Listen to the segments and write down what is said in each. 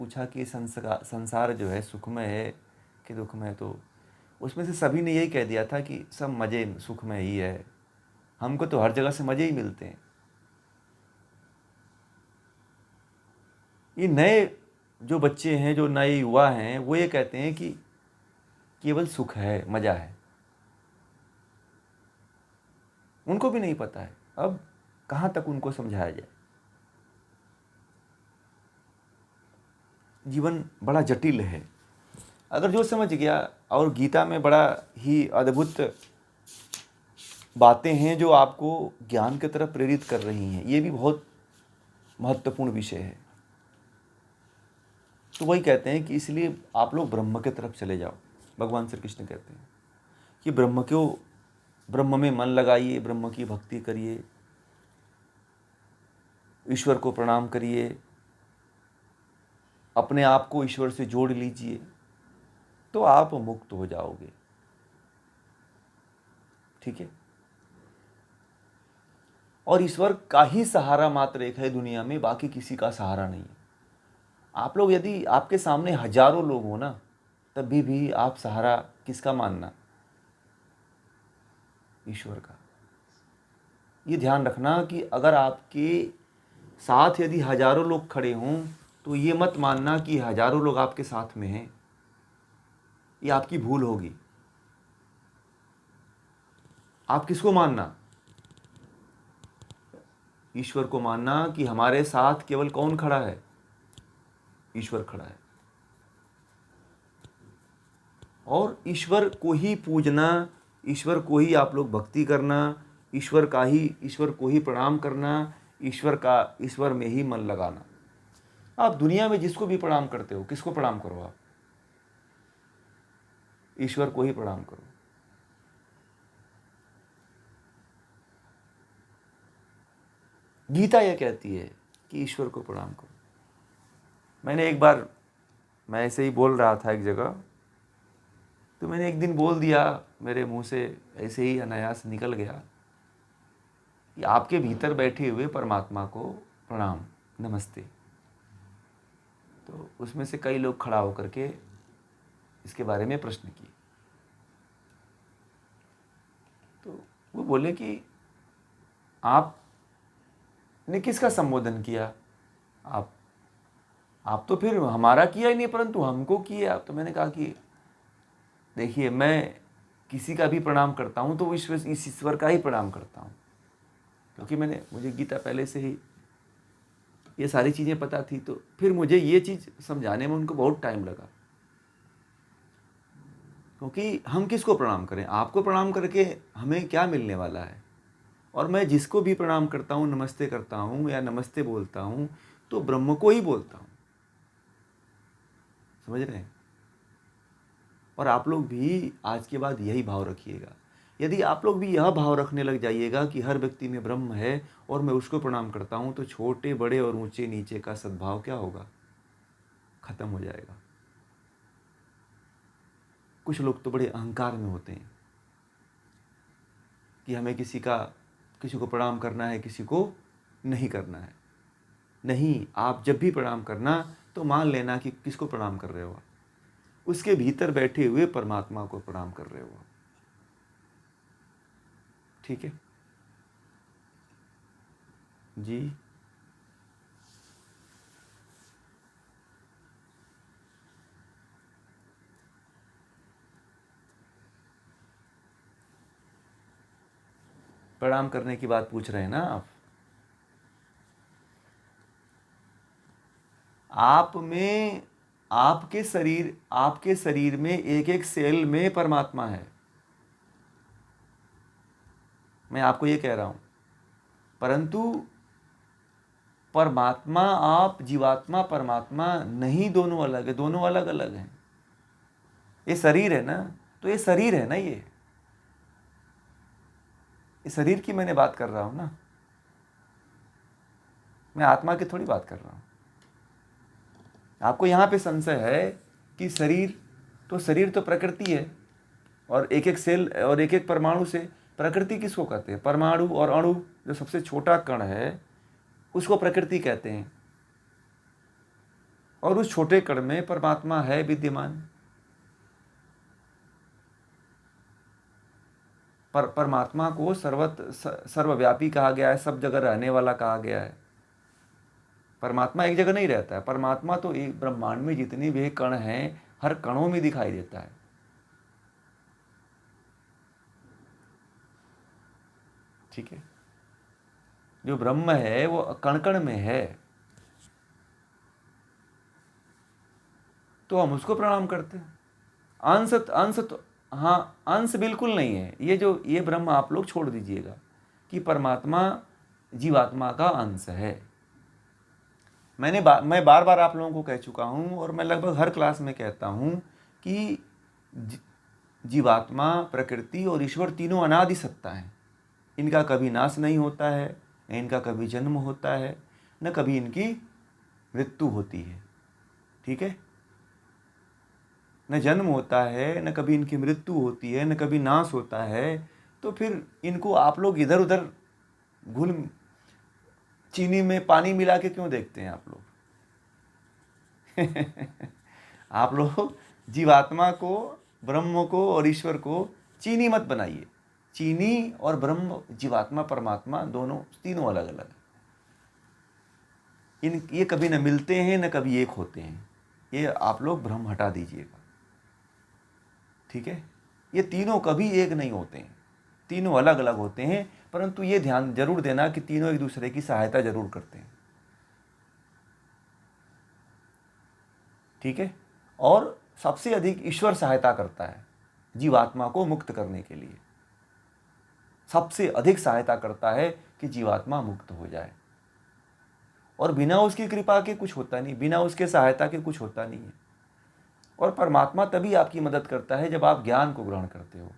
पूछा कि संसार जो है सुखमय है कि दुखमय, तो उसमें से सभी ने यही कह दिया था कि सब मज़े सुखमय ही है, हमको तो हर जगह से मज़े ही मिलते हैं। ये नए जो बच्चे हैं, जो नए युवा हैं, वो ये कहते हैं कि केवल सुख है, मज़ा है। उनको भी नहीं पता है, अब कहाँ तक उनको समझाया जाए। जीवन बड़ा जटिल है। अगर जो समझ गया, और गीता में बड़ा ही अद्भुत बातें हैं जो आपको ज्ञान की तरफ प्रेरित कर रही हैं, ये भी बहुत महत्वपूर्ण विषय है। तो वही कहते हैं कि इसलिए आप लोग ब्रह्म की तरफ चले जाओ। भगवान श्री कृष्ण कहते हैं कि ब्रह्म में मन लगाइए, ब्रह्म की भक्ति करिए, ईश्वर को प्रणाम करिए, अपने आप को ईश्वर से जोड़ लीजिए, तो आप मुक्त हो जाओगे। ठीक है। और ईश्वर का ही सहारा मात्र एक है दुनिया में, बाकी किसी का सहारा नहीं है। आप लोग, यदि आपके सामने हजारों लोग हो ना, तब भी आप सहारा किसका मानना? ईश्वर का। ये ध्यान रखना कि अगर आपके साथ यदि हजारों लोग खड़े हों, तो ये मत मानना कि हजारों लोग आपके साथ में हैं। ये आपकी भूल होगी। आप किसको मानना? ईश्वर को मानना कि हमारे साथ केवल कौन खड़ा है? ईश्वर खड़ा है। और ईश्वर को ही पूजना, ईश्वर को ही आप लोग भक्ति करना, ईश्वर को ही प्रणाम करना, ईश्वर में ही मन लगाना। आप दुनिया में जिसको भी प्रणाम करते हो, किसको प्रणाम करो? आप ईश्वर को ही प्रणाम करो। गीता यह कहती है कि ईश्वर को प्रणाम करो। मैंने एक बार, मैं ऐसे ही बोल रहा था एक जगह, तो मैंने एक दिन बोल दिया, मेरे मुंह से ऐसे ही अनायास निकल गया कि आपके भीतर बैठे हुए परमात्मा को प्रणाम, नमस्ते। तो उसमें से कई लोग खड़ा होकर के इसके बारे में प्रश्न किए। तो वो बोले कि आपने किसका संबोधन किया? आप तो फिर हमारा किया ही नहीं, परंतु हमको किया। तो मैंने कहा कि देखिए, मैं किसी का भी प्रणाम करता हूँ तो इस ईश्वर का ही प्रणाम करता हूँ, क्योंकि मुझे गीता पहले से ही ये सारी चीज़ें पता थी। तो फिर मुझे ये चीज़ समझाने में उनको बहुत टाइम लगा, क्योंकि हम किसको प्रणाम करें? आपको प्रणाम करके हमें क्या मिलने वाला है? और मैं जिसको भी प्रणाम करता हूँ, नमस्ते करता हूँ या नमस्ते बोलता हूँ, तो ब्रह्म को ही बोलता हूँ। समझ रहे हैं? और आप लोग भी आज के बाद यही भाव रखिएगा। यदि आप लोग भी यह भाव रखने लग जाइएगा कि हर व्यक्ति में ब्रह्म है और मैं उसको प्रणाम करता हूँ, तो छोटे बड़े और ऊंचे नीचे का सद्भाव क्या होगा? खत्म हो जाएगा। कुछ लोग तो बड़े अहंकार में होते हैं कि हमें किसी को प्रणाम करना है, किसी को नहीं करना है। नहीं, आप जब भी प्रणाम करना तो मान लेना कि किसको प्रणाम कर रहे हो? आप उसके भीतर बैठे हुए परमात्मा को प्रणाम कर रहे हो। ठीक है जी। प्रणाम करने की बात पूछ रहे हैं ना आप? आप में, आपके शरीर में एक एक सेल में परमात्मा है। मैं आपको ये कह रहा हूं, परंतु परमात्मा, आप जीवात्मा परमात्मा नहीं, दोनों अलग है, दोनों अलग अलग हैं। ये शरीर है ना, तो ये शरीर है ना, ये शरीर की मैंने बात कर रहा हूं ना, मैं आत्मा की थोड़ी बात कर रहा हूं। आपको यहाँ पे संशय है कि शरीर तो प्रकृति है, और एक एक सेल और एक एक परमाणु से, प्रकृति किसको कहते हैं? परमाणु और अणु, जो सबसे छोटा कण है, उसको प्रकृति कहते हैं। और उस छोटे कण में परमात्मा है विद्यमान। परमात्मा को सर्वव्यापी कहा गया है, सब जगह रहने वाला कहा गया है। परमात्मा एक जगह नहीं रहता है। परमात्मा तो एक ब्रह्मांड में जितने भी कण हैं, हर कणों में दिखाई देता है। ठीक है, जो ब्रह्म है वो कण कण में है, तो हम उसको प्रणाम करते हैं। अंश अंश तो हाँ, अंश बिल्कुल नहीं है। ये ब्रह्म आप लोग छोड़ दीजिएगा कि परमात्मा जीवात्मा का अंश है। मैं बार बार आप लोगों को कह चुका हूँ, और मैं लगभग हर क्लास में कहता हूँ कि जीवात्मा, प्रकृति और ईश्वर तीनों अनादि सत्ता हैं। इनका कभी नाश नहीं होता है, न इनका कभी जन्म होता है, न कभी इनकी मृत्यु होती है। ठीक है, न जन्म होता है, न कभी इनकी मृत्यु होती है, न कभी नाश होता है। तो फिर इनको आप लोग इधर उधर घुल चीनी में पानी मिला के क्यों देखते हैं आप लोग? आप लोग जीवात्मा को, ब्रह्म को और ईश्वर को चीनी मत बनाइए। चीनी और ब्रह्म, जीवात्मा, परमात्मा दोनों, तीनों अलग अलग हैं। ये कभी न मिलते हैं, न कभी एक होते हैं। ये आप लोग भ्रम हटा दीजिएगा। ठीक है, ये तीनों कभी एक नहीं होते हैं, तीनों अलग अलग होते हैं। परंतु ये ध्यान जरूर देना कि तीनों एक दूसरे की सहायता जरूर करते हैं। ठीक है, और सबसे अधिक ईश्वर सहायता करता है जीवात्मा को मुक्त करने के लिए। सबसे अधिक सहायता करता है कि जीवात्मा मुक्त हो जाए, और बिना उसकी कृपा के कुछ होता नहीं, बिना उसके सहायता के कुछ होता नहीं है। और परमात्मा तभी आपकी मदद करता है जब आप ज्ञान को ग्रहण करते हो।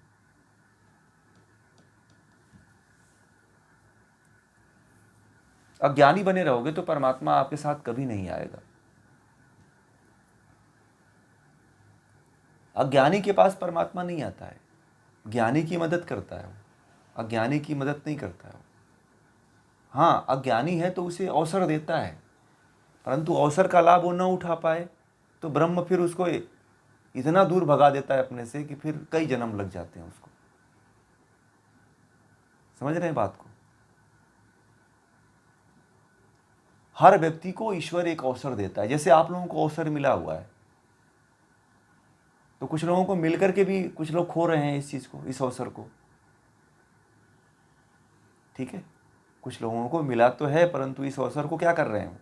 अज्ञानी बने रहोगे तो परमात्मा आपके साथ कभी नहीं आएगा। अज्ञानी के पास परमात्मा नहीं आता है, ज्ञानी की मदद करता है वो, अज्ञानी की मदद नहीं करता है वो। हाँ, अज्ञानी है तो उसे अवसर देता है, परंतु अवसर का लाभ वो न उठा पाए तो ब्रह्म फिर उसको इतना दूर भगा देता है अपने से कि फिर कई जन्म लग जाते हैं उसको। समझ रहे हैं बात को? हर व्यक्ति को ईश्वर एक अवसर देता है। जैसे आप लोगों को अवसर मिला हुआ है, तो कुछ लोगों को मिलकर के भी कुछ लोग खो रहे हैं इस चीज को, इस अवसर को। ठीक है, कुछ लोगों को मिला तो है, परंतु इस अवसर को क्या कर रहे हैं?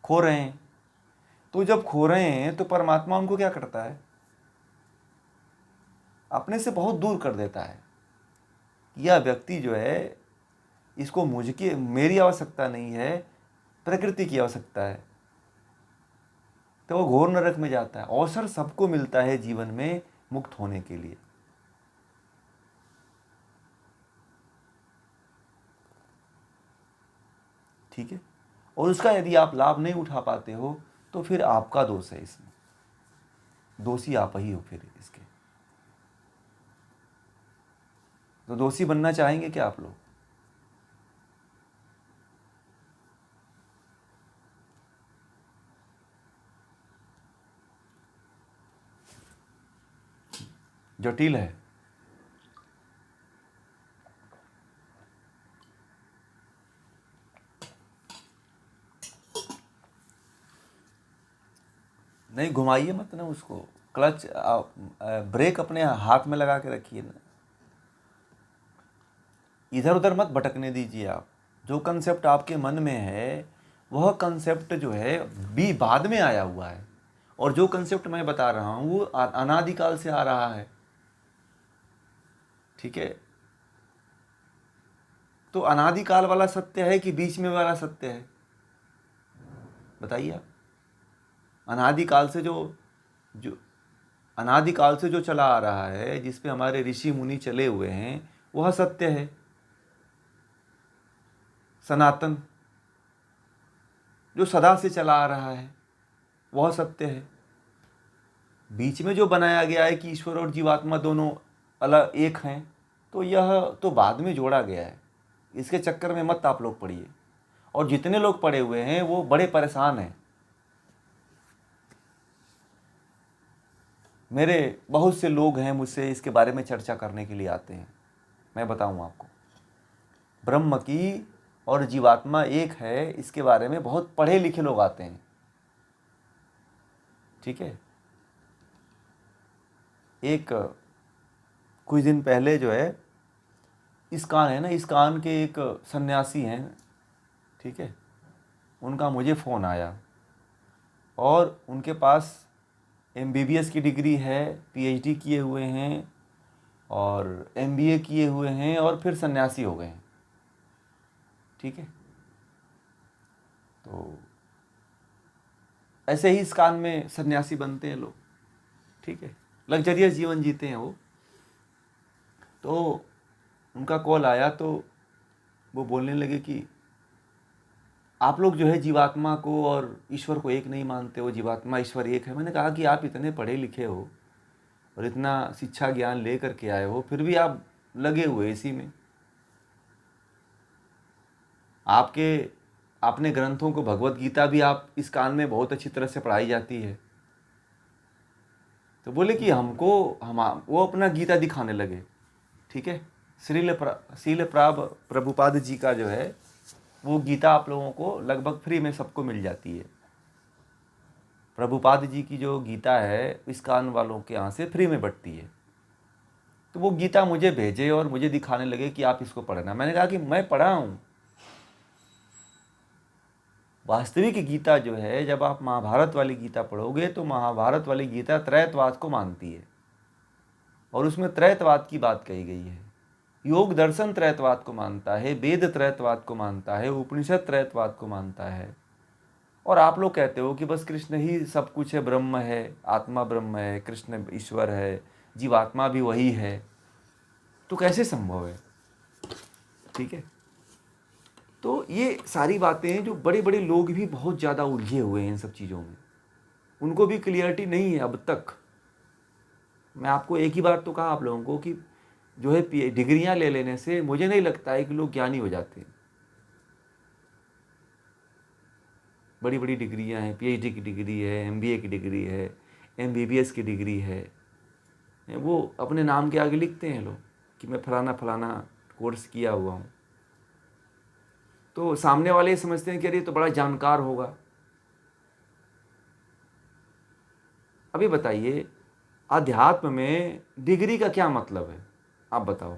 खो रहे हैं। तो जब खो रहे हैं तो परमात्मा उनको क्या करता है? अपने से बहुत दूर कर देता है। यह व्यक्ति जो है, इसको मेरी आवश्यकता नहीं है, प्रकृति की आवश्यकता है, तो वो घोर नरक में जाता है। अवसर सबको मिलता है जीवन में मुक्त होने के लिए। ठीक है, और उसका यदि आप लाभ नहीं उठा पाते हो तो फिर आपका दोष है, इसमें दोषी आप ही हो फिर इसके। तो दोषी बनना चाहेंगे क्या आप लोग? जटिल है। नहीं, घुमाइए मत ना उसको। क्लच, ब्रेक अपने हाथ में लगा के रखिए ना, इधर उधर मत भटकने दीजिए आप। जो कंसेप्ट आपके मन में है वह कंसेप्ट जो है भी बाद में आया हुआ है, और जो कंसेप्ट मैं बता रहा हूँ वो अनादिकाल से आ रहा है। ठीक है, तो अनादिकाल वाला सत्य है कि बीच में वाला सत्य है? बताइए आप। अनादिकाल से जो अनादिकाल से जो चला आ रहा है, जिस पे हमारे ऋषि मुनि चले हुए हैं, वह सत्य है, सनातन, जो सदा से चला आ रहा है वह सत्य है। बीच में जो बनाया गया है कि ईश्वर और जीवात्मा दोनों अलग एक हैं, तो यह तो बाद में जोड़ा गया है। इसके चक्कर में मत आप लोग पड़िए। और जितने लोग पड़े हुए हैं वो बड़े परेशान हैं। मेरे बहुत से लोग हैं मुझसे इसके बारे में चर्चा करने के लिए आते हैं। मैं बताऊं आपको, ब्रह्म की और जीवात्मा एक है, इसके बारे में बहुत पढ़े लिखे लोग आते हैं। ठीक है। एक कुछ दिन पहले जो है इस्कॉन है ना, इस्कॉन के एक सन्यासी हैं, ठीक है, उनका मुझे फ़ोन आया और उनके पास MBBS की डिग्री है, PhD किए हुए हैं और MBA किए हुए हैं और फिर सन्यासी हो गए हैं। ठीक है। तो ऐसे ही इस्कॉन में सन्यासी बनते हैं लोग। ठीक है। लग्जरियस जीवन जीते हैं वो। तो उनका कॉल आया तो वो बोलने लगे कि आप लोग जो है जीवात्मा को और ईश्वर को एक नहीं मानते हो, जीवात्मा ईश्वर एक है। मैंने कहा कि आप इतने पढ़े लिखे हो और इतना शिक्षा ज्ञान ले करके आए हो, फिर भी आप लगे हुए इसी में। आपने ग्रंथों को, भगवत गीता भी आप इस कान में बहुत अच्छी तरह से पढ़ाई जाती है। तो बोले कि वो अपना गीता दिखाने लगे। ठीक है। श्रील प्रभुपाद जी का जो है वो गीता आप लोगों को लगभग फ्री में सबको मिल जाती है। प्रभुपाद जी की जो गीता है इस कान वालों के यहाँ से फ्री में बंटती है। तो वो गीता मुझे भेजे और मुझे दिखाने लगे कि आप इसको पढ़ना। मैंने कहा कि मैं पढ़ा हूँ। वास्तविक गीता जो है, जब आप महाभारत वाली गीता पढ़ोगे तो महाभारत वाली गीता त्रैतवाद को मानती है और उसमें त्रैतवाद की बात कही गई है। योग दर्शन त्रैतवाद को मानता है, वेद त्रैतवाद को मानता है, उपनिषद त्रैतवाद को मानता है। और आप लोग कहते हो कि बस कृष्ण ही सब कुछ है, ब्रह्म है, आत्मा ब्रह्म है, कृष्ण ईश्वर है, जीवात्मा भी वही है। तो कैसे संभव है? ठीक है। तो ये सारी बातें हैं जो बड़े बड़े लोग भी बहुत ज़्यादा उलझे हुए हैं इन सब चीज़ों में। उनको भी क्लियरिटी नहीं है अब तक। मैं आपको एक ही बार तो कहा आप लोगों को कि जो है डिग्रियां ले लेने से मुझे नहीं लगता है कि लोग ज्ञानी हो जाते हैं। बड़ी बड़ी डिग्रियां हैं, PhD की डिग्री है, MBA की डिग्री है, MBBS की डिग्री है, वो अपने नाम के आगे लिखते हैं लोग कि मैं फलाना फलाना कोर्स किया हुआ हूँ। तो सामने वाले समझते हैं कि अरे ये तो बड़ा जानकार होगा। अभी बताइए, अध्यात्म में डिग्री का क्या मतलब है? आप बताओ।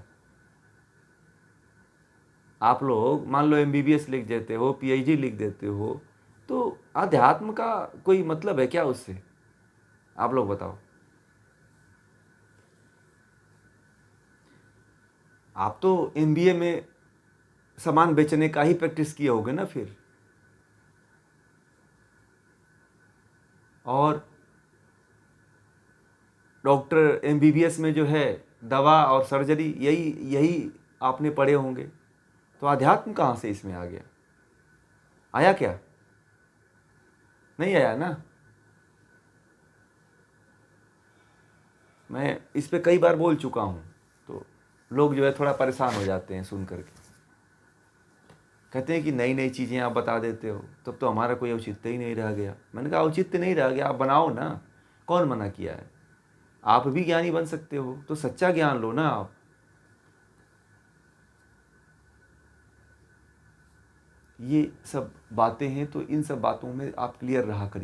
आप लोग मान लो MBBS लिख देते हो, PhD लिख देते हो, तो अध्यात्म का कोई मतलब है क्या उससे? आप लोग बताओ। आप तो MBA में सामान बेचने का ही प्रैक्टिस किए होगे ना फिर। और डॉक्टर MBBS में जो है दवा और सर्जरी, यही यही आपने पढ़े होंगे। तो अध्यात्म कहाँ से इसमें आ गया? आया क्या? नहीं आया ना। मैं इस पे कई बार बोल चुका हूँ। तो लोग जो है थोड़ा परेशान हो जाते हैं सुन करके, कहते हैं कि नई नई चीज़ें आप बता देते हो, तब तो हमारा कोई औचित्य ही नहीं रह गया। मैंने कहा औचित्य नहीं रह गया, आप बनाओ ना, कौन मना किया है? आप भी ज्ञानी बन सकते हो, तो सच्चा ज्ञान लो ना आप। ये सब बातें हैं, तो इन सब बातों में आप क्लियर रहा करिए।